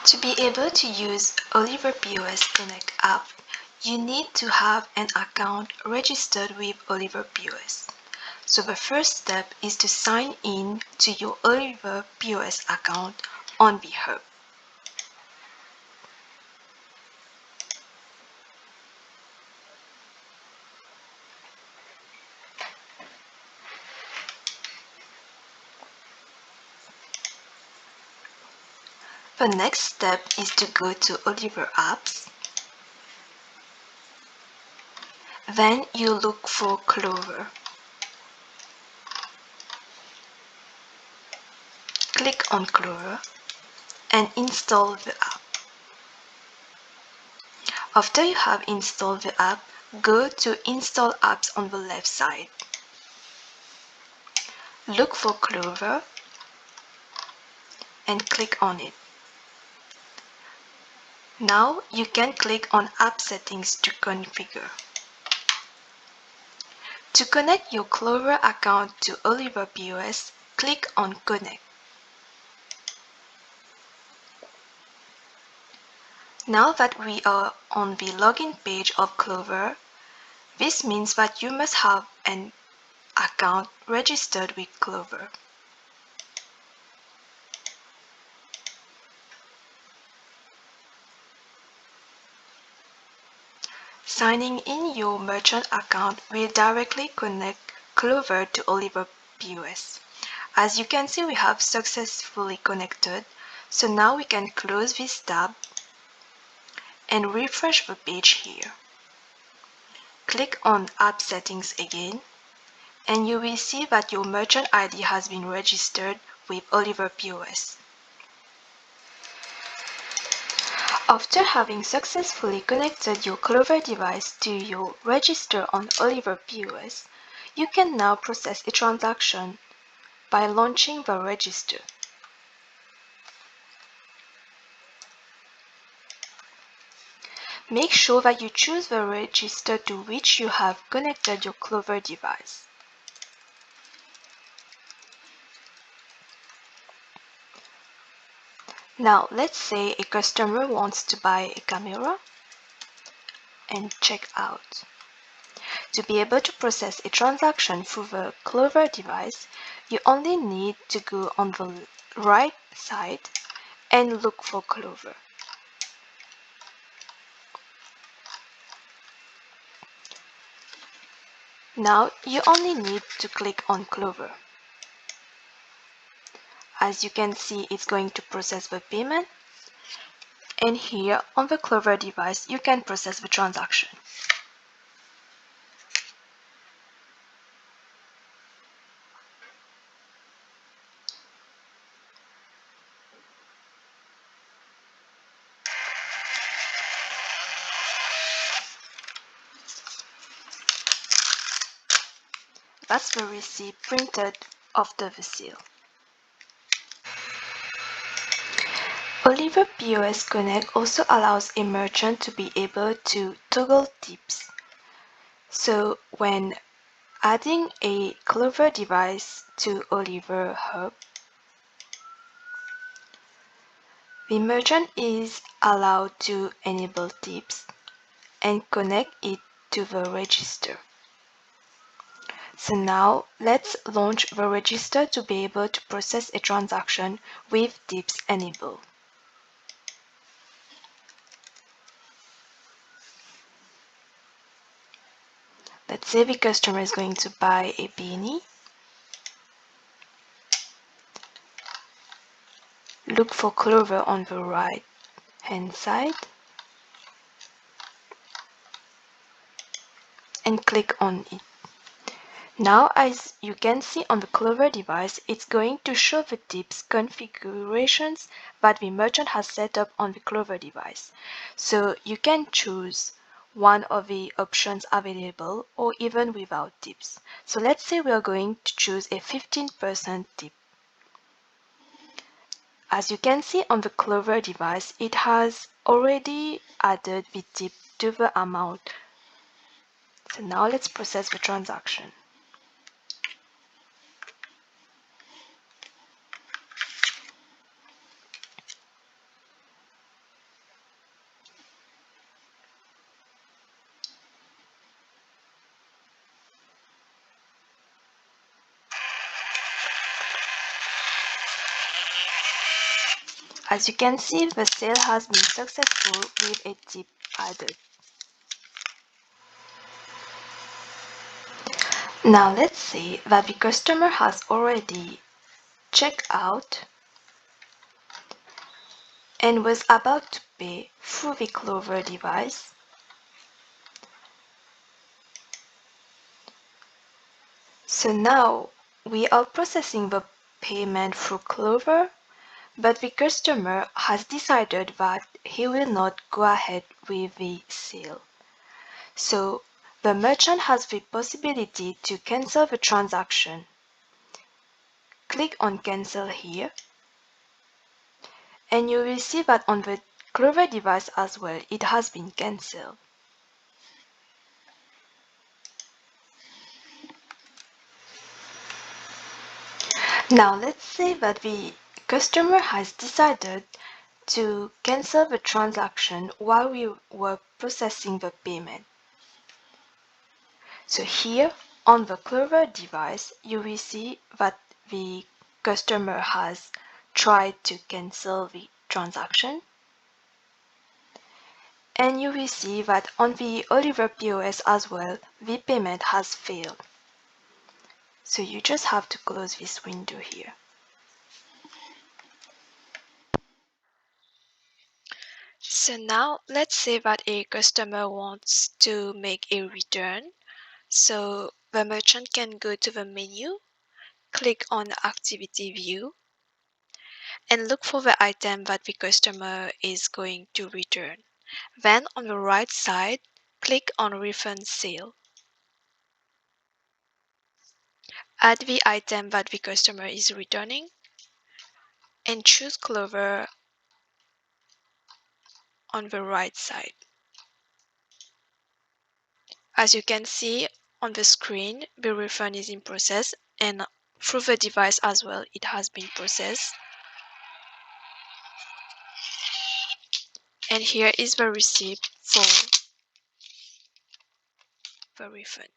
To be able to use OliverPos Connect app, you need to have an account registered with OliverPos. So the first step is to sign in to your OliverPos account on the hub. The next step is to go to Oliver Apps. Then you look for Clover. Click on Clover and install the app. After you have installed the app, go to Install Apps on the left side. Look for Clover and click on it. Now you can click on App Settings to configure. To connect your Clover account to Oliver POS, click on Connect. Now that we are on the login page of Clover, this means that you must have an account registered with Clover. Signing in your merchant account will directly connect Clover to Oliver POS. As you can see, we have successfully connected, so now we can close this tab and refresh the page here. Click on App Settings again, and you will see that your merchant ID has been registered with Oliver POS. After having successfully connected your Clover device to your register on Oliver POS, you can now process a transaction by launching the register. Make sure that you choose the register to which you have connected your Clover device. Now, let's say a customer wants to buy a camera and check out. To be able to process a transaction through the Clover device, you only need to go on the right side and look for Clover. Now you only need to click on Clover. As you can see, it's going to process the payment, and here on the Clover device you can process the transaction. That's the receipt printed after the sale. Oliver POS Connect also allows a merchant to be able to toggle tips. So when adding a Clover device to Oliver Hub, the merchant is allowed to enable tips and connect it to the register. So now let's launch the register to be able to process a transaction with tips enabled. Let's say the customer is going to buy a beanie. Look for Clover on the right hand side and click on it. Now, as you can see on the Clover device, it's going to show the tips configurations that the merchant has set up on the Clover device. So you can choose one of the options available or even without tips. So let's say we are going to choose a 15% tip. As you can see on the Clover device, it has already added the tip to the amount. So now let's process the transaction. As you can see, the sale has been successful with a tip added. Now let's say that the customer has already checked out and was about to pay through the Clover device. So now we are processing the payment through Clover, but the customer has decided that he will not go ahead with the sale. So the merchant has the possibility to cancel the transaction. Click on cancel here, and you will see that on the Clover device as well, it has been cancelled. Now let's say that the customer has decided to cancel the transaction while we were processing the payment. So here on the Clover device, you will see that the customer has tried to cancel the transaction. And you will see that on the Oliver POS as well, the payment has failed. So you just have to close this window here. So now let's say that a customer wants to make a return. So the merchant can go to the menu, click on Activity View, and look for the item that the customer is going to return. Then on the right side, click on Refund Sale. Add the item that the customer is returning and choose Clover on the right side. As you can see on the screen, the refund is in process, and through the device as well, it has been processed. And here is the receipt for the refund.